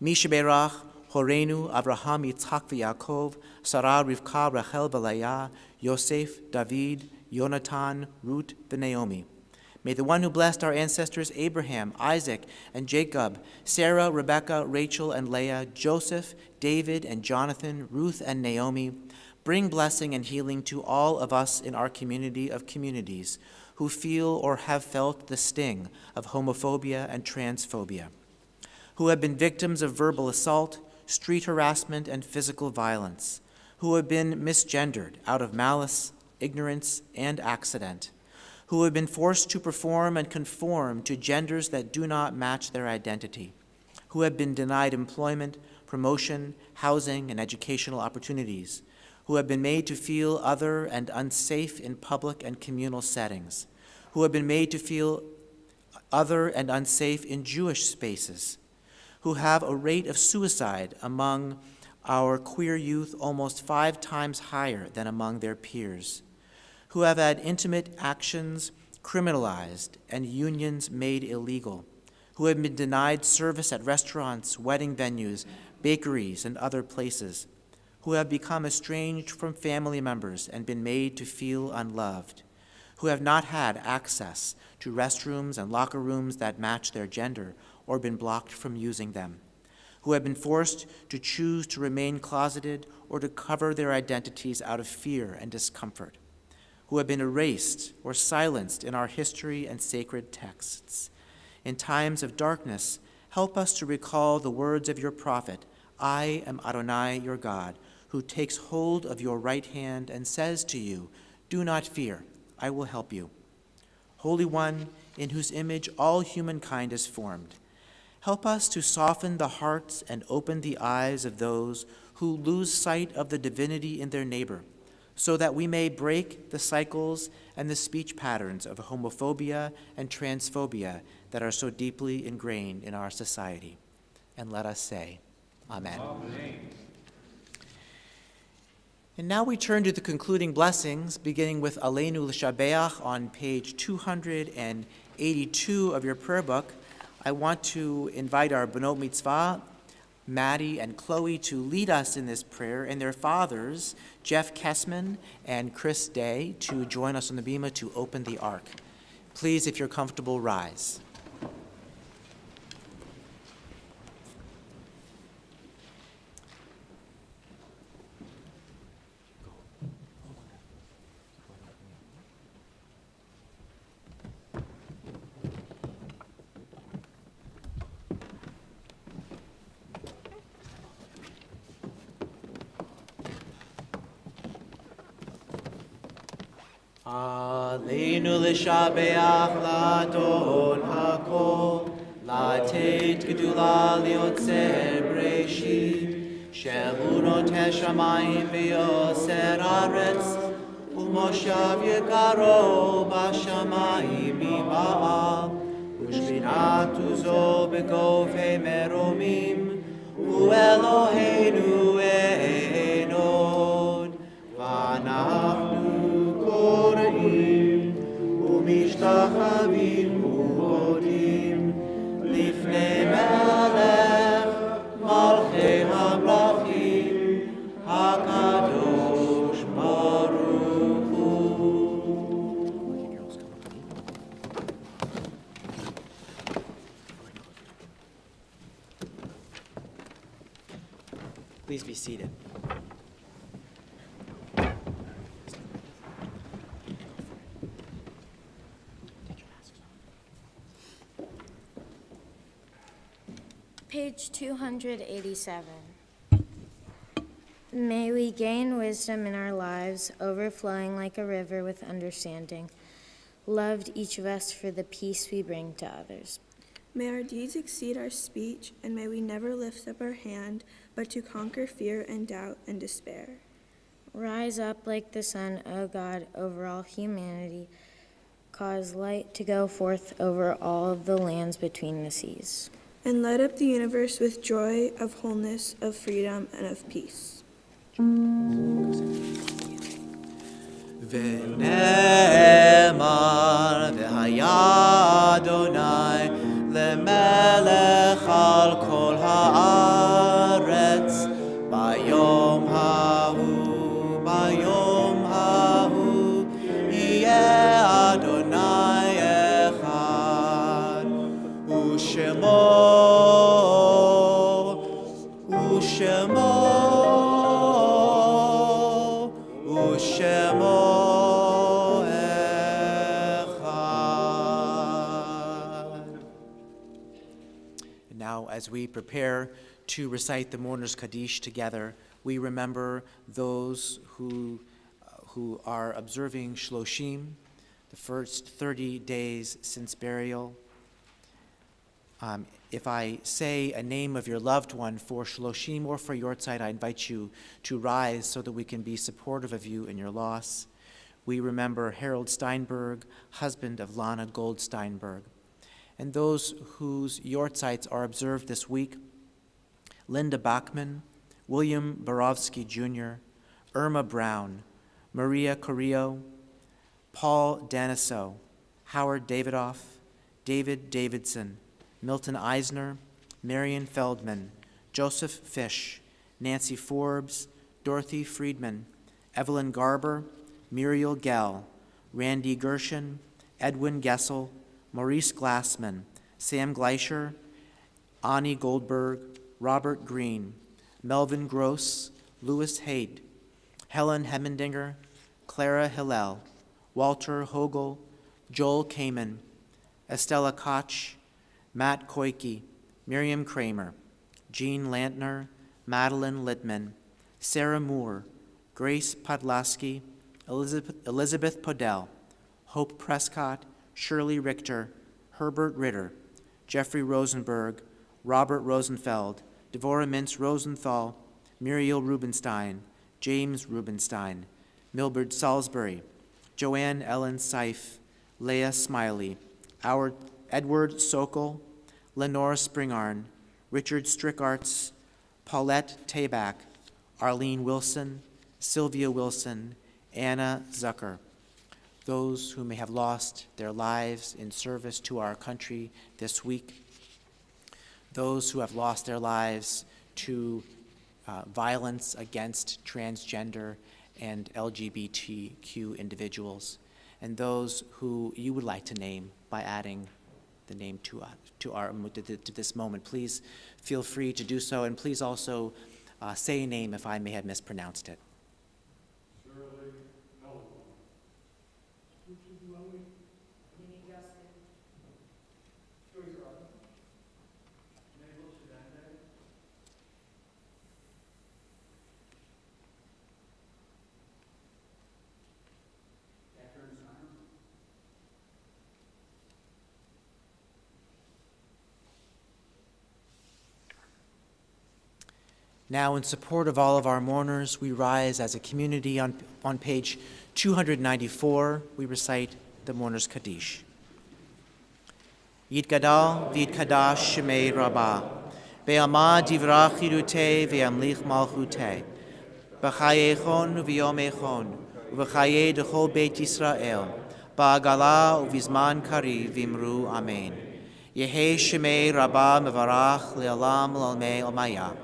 Misha Berach, Horenu, Avraham, Yitzchak, v'Yaakov, Sarah, Rivka, Rachel, v'Leah, Yosef, David, Yonatan, Ruth, v'Naomi. May the one who blessed our ancestors Abraham, Isaac, and Jacob, Sarah, Rebekah, Rachel, and Leah, Joseph, David, and Jonathan, Ruth, and Naomi, bring blessing and healing to all of us in our community of communities who feel or have felt the sting of homophobia and transphobia, who have been victims of verbal assault, street harassment, and physical violence, who have been misgendered out of malice, ignorance, and accident, who have been forced to perform and conform to genders that do not match their identity, who have been denied employment, promotion, housing, and educational opportunities, who have been made to feel other and unsafe in public and communal settings, who have been made to feel other and unsafe in Jewish spaces, who have a rate of suicide among our queer youth almost 5 times higher than among their peers, who have had intimate actions criminalized and unions made illegal, who have been denied service at restaurants, wedding venues, bakeries, and other places, who have become estranged from family members and been made to feel unloved, who have not had access to restrooms and locker rooms that match their gender or been blocked from using them, who have been forced to choose to remain closeted or to cover their identities out of fear and discomfort, who have been erased or silenced in our history and sacred texts. In times of darkness, help us to recall the words of your prophet, I am Adonai, your God, who takes hold of your right hand and says to you, do not fear, I will help you. Holy One, in whose image all humankind is formed, help us to soften the hearts and open the eyes of those who lose sight of the divinity in their neighbor, so that we may break the cycles and the speech patterns of homophobia and transphobia that are so deeply ingrained in our society. And let us say, Amen. Amen. And now we turn to the concluding blessings, beginning with Aleinu L'Shabeach on page 282 of your prayer book. I want to invite our B'not Mitzvah, Maddie and Chloe, to lead us in this prayer, and their fathers, Jeff Kessman and Chris Day, to join us on the bima to open the ark. Please, if you're comfortable, rise. Aleinu l'shabeach l'adon hakol, לתת גדולה ליוצר בראשית, שהוא נוטה שמיים ויוצר ארץ, ומושב יקרו בשמיים מבעל, ושכינת עוזו בגופי מרומים, הוא אלוהינו אין עוד, ואנחנו קוראים ומשתחווים ומודים לפני מלך מלכי המלכים הקדוש ברוך הוא. Please be seated. Page 287. May we gain wisdom in our lives, overflowing like a river with understanding, loved each of us for the peace we bring to others. May our deeds exceed our speech, and may we never lift up our hand, but to conquer fear and doubt and despair. Rise up like the sun, O God, over all humanity. Cause light to go forth over all of the lands between the seas. And light up the universe with joy of wholeness, of freedom, and of peace. ונאמר והיה אדוני למלך על כל הארץ ביום ההוא יהיה אדוני אחד ושמו As we prepare to recite the Mourner's Kaddish together. We remember those who are observing Shloshim, the first 30 days since burial. If I say a name of your loved one for Shloshim or for Yortzeit, I invite you to rise so that we can be supportive of you in your loss. We remember Harold Steinberg, husband of Lana Gold Steinberg. And those whose Yortzeits are observed this week: Linda Bachman, William Borowski Jr., Irma Brown, Maria Carrillo, Paul Daniso, Howard Davidoff, David Davidson, Milton Eisner, Marion Feldman, Joseph Fish, Nancy Forbes, Dorothy Friedman, Evelyn Garber, Muriel Gell, Randy Gershon, Edwin Gessel, Maurice Glassman, Sam Gleischer, Ani Goldberg, Robert Green, Melvin Gross, Louis Haidt, Helen Hemmendinger, Clara Hillel, Walter Hogel, Joel Kamen, Estella Koch, Matt Koike, Miriam Kramer, Jean Lantner, Madeline Littman, Sarah Moore, Grace Podlaski, Elizabeth Podell, Hope Prescott, Shirley Richter, Herbert Ritter, Jeffrey Rosenberg, Robert Rosenfeld, Devorah Mintz Rosenthal, Muriel Rubenstein, James Rubenstein, Milbert Salisbury, Joanne Ellen Seif, Leah Smiley, Edward Sokol, Lenore Springarn, Richard Strickarts, Paulette Tabak, Arlene Wilson, Sylvia Wilson, Anna Zucker. Those who may have lost their lives in service to our country this week, those who have lost their lives to violence against transgender and LGBTQ individuals, and those who you would like to name by adding the name to this moment. Please feel free to do so, and please also say a name if I may have mispronounced it. Now, in support of all of our mourners, we rise as a community. On page 294, we recite the Mourner's Kaddish. Yitgadal v'yitkadash shemei Rabbah, ve'amad divrach chirutei ve'amlich malchutei, b'chayechon v'yomechon, v'chayei d'chol beit Yisrael, ba'agala u'vizman kariv v'imru amen. Yehei shemei Rabbah mevarach le'olam l'almei omaya.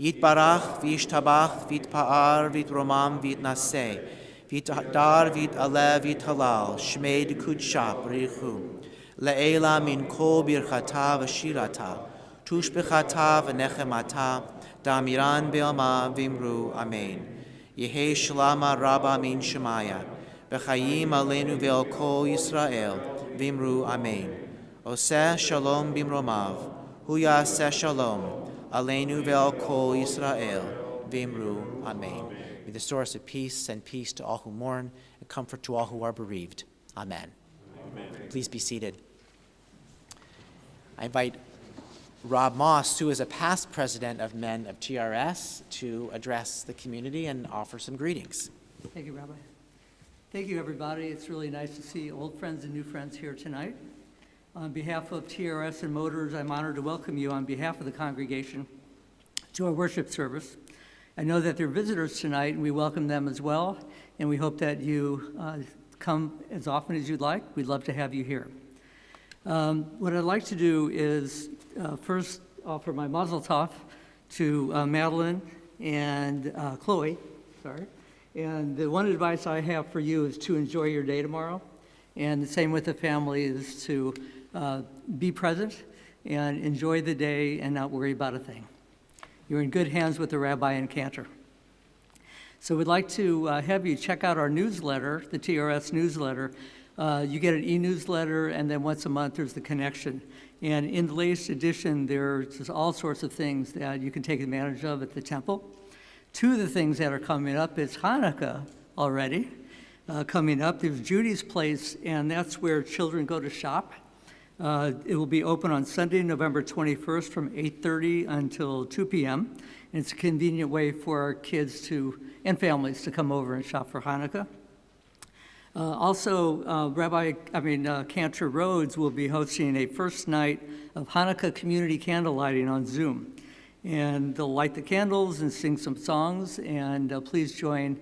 Yitbarach v'yishtabach v'yitpa'ar v'yitromam v'yitnaseh v'yitadar v'yitalev v'yithalal shmei d'kudsha b'richu le'ela min kol birchata v'shirata tushbechata v'nechemata da'amiran be'alma v'imru amen. Yehei shalama rabba min shemaya v'chayim aleinu ve'al kol Yisrael v'imru amen. Oseh shalom b'imromav hu yaseh shalom Aleinu ve'al kol Yisrael, v'imru, amen. May the source of peace send peace to all who mourn and comfort to all who are bereaved. Amen. Amen. Please be seated. I invite Rob Moss, who is a past president of Men of TRS, to address the community and offer some greetings. Thank you, Rabbi. Thank you, everybody. It's really nice to see old friends and new friends here tonight. On behalf of TRS and Motors, I'm honored to welcome you on behalf of the congregation to our worship service. I know that there are visitors tonight, and we welcome them as well, and we hope that you come as often as you'd like. We'd love to have you here. What I'd like to do is first offer my mazel tov to Madeline and Chloe, and the one advice I have for you is to enjoy your day tomorrow, and the same with the family is to be present and enjoy the day and not worry about a thing. You're in good hands with the Rabbi and Cantor. So we'd like to have you check out our newsletter, the TRS newsletter. You get an e-newsletter, and then once a month there's the connection. And in the latest edition, there's just all sorts of things that you can take advantage of at the temple. Two of the things that are coming up is Hanukkah already. Coming up, there's Judy's Place, and that's where children go to shop. It will be open on Sunday, November 21st from 8:30 until 2 p.m. And it's a convenient way for our kids and families to come over and shop for Hanukkah. Cantor Rhodes will be hosting a first night of Hanukkah community candlelighting on Zoom. And they'll light the candles and sing some songs, and please join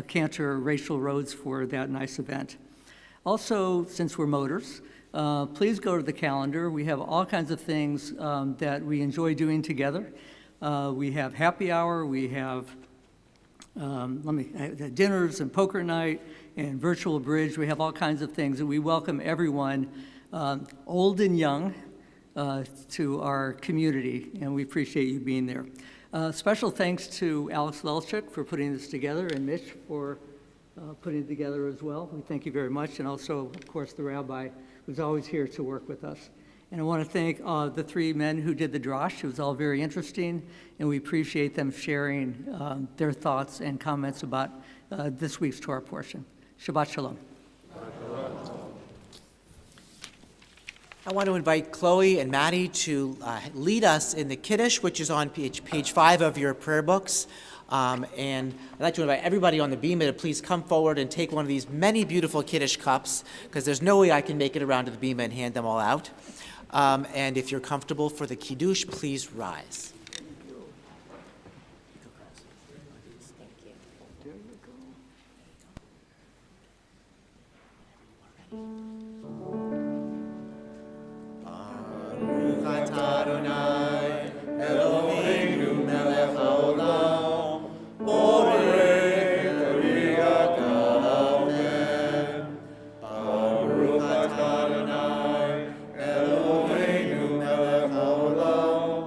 Cantor Rachel Rhodes for that nice event. Also, since we're motors, please go to the calendar. We have all kinds of things that we enjoy doing together. We have happy hour, we have dinners and poker night and virtual bridge. We have all kinds of things, and we welcome everyone, old and young, to our community, and we appreciate you being there. Special thanks to Alex Lelchuk for putting this together, and Mitch for putting it together as well. We thank you very much, and also, of course, the Rabbi, who's always here to work with us. And I want to thank the three men who did the drosh. It was all very interesting, and we appreciate them sharing their thoughts and comments about this week's Torah portion. Shabbat Shalom. I want to invite Chloe and Maddie to lead us in the Kiddush, which is on page 5 of your prayer books. And I'd like to invite everybody on the bima to please come forward and take one of these many beautiful Kiddush cups, because there's no way I can make it around to the bima and hand them all out. And if you're comfortable for the Kiddush, please rise. Baruch atah Adonai, Eloheinu melech haolam, borei el ha'gafen. Baruch atah Adonai, Eloheinu melech haolam,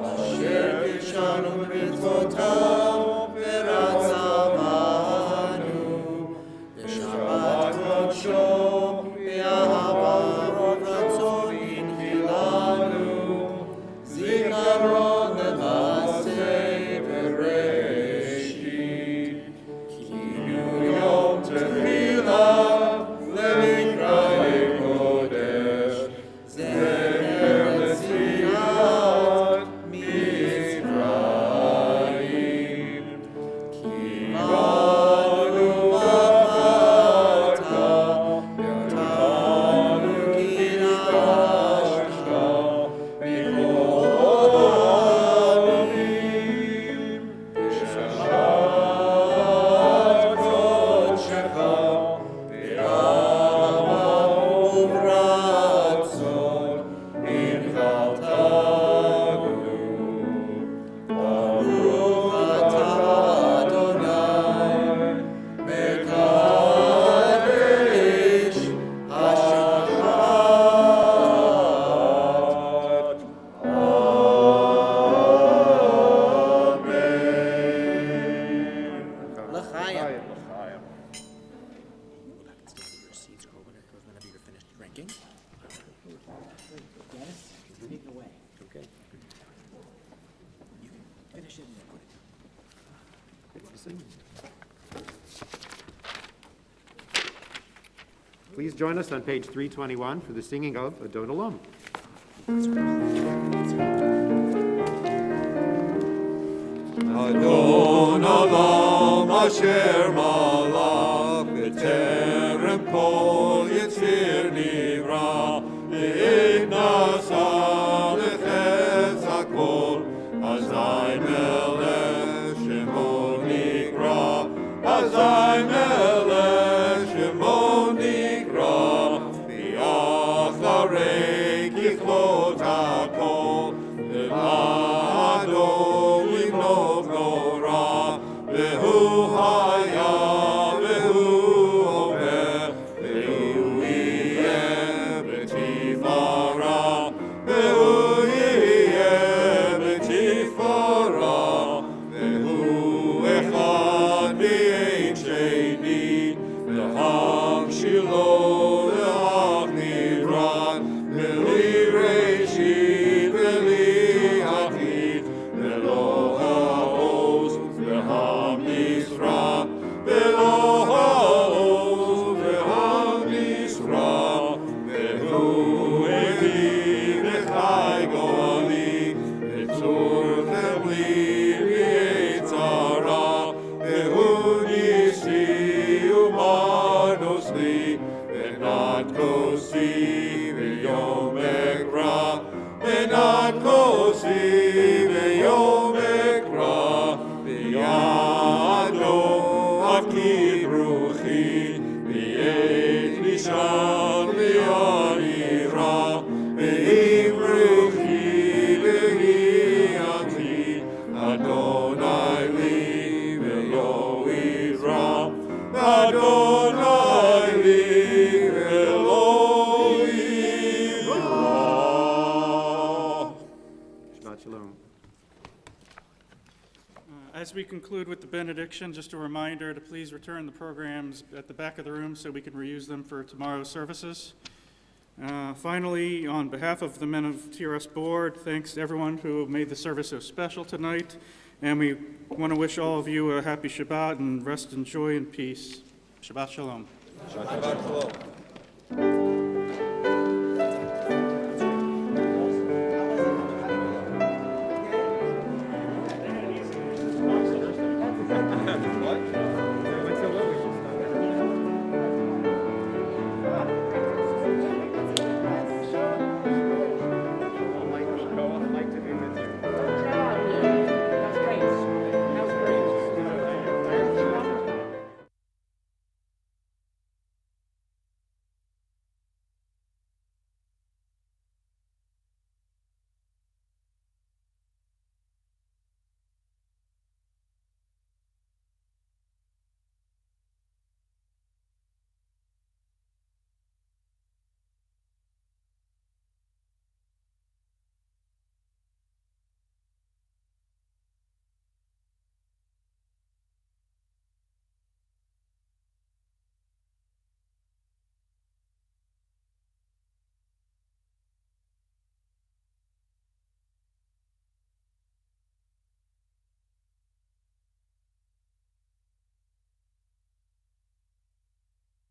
asher kidshanu b'mitzvotav v'ratzav banu, b'shabbat kodsho v'ahava ratzon inchilanu, zikaron le'maseh v'reshit, kinu yom tefillah le'mikra'ei kodesh, zecher le'tziat Mitzrayim, kivanu v'chata, v'tanu kidashta, b'kol ha'amim, b'shabbat kodshecha, b'rama uv'ratzon, inchaltanu. Baruch atah Adonai, mekadesh ha-Shabbat. Amen. L'chaim. Go back and stand in your seats or whenever you're finished drinking. Dennis, take it away. Okay. You can finish it and then put it down. Please join us on page 321 for the singing of Adon Olam. Adon Olam asher malach b'terem kol yitzir nivra, le'ed nasa lechetz hakol, azai melech shemo nikra, azai melech shemo nikra, v'yacharei kichlot hakol, levado limnov nora, vehu haya, vehu over, vehu yeh b'tifara, vehu yeh b'tifara. As we conclude with the benediction, just a reminder to please return the programs at the back of the room so we can reuse them for tomorrow's services. Finally, on behalf of the men of TRS Board, thanks to everyone who made the service so special tonight. And we want to wish all of you a happy Shabbat and rest in joy and peace. Shabbat Shalom. Shabbat Shalom.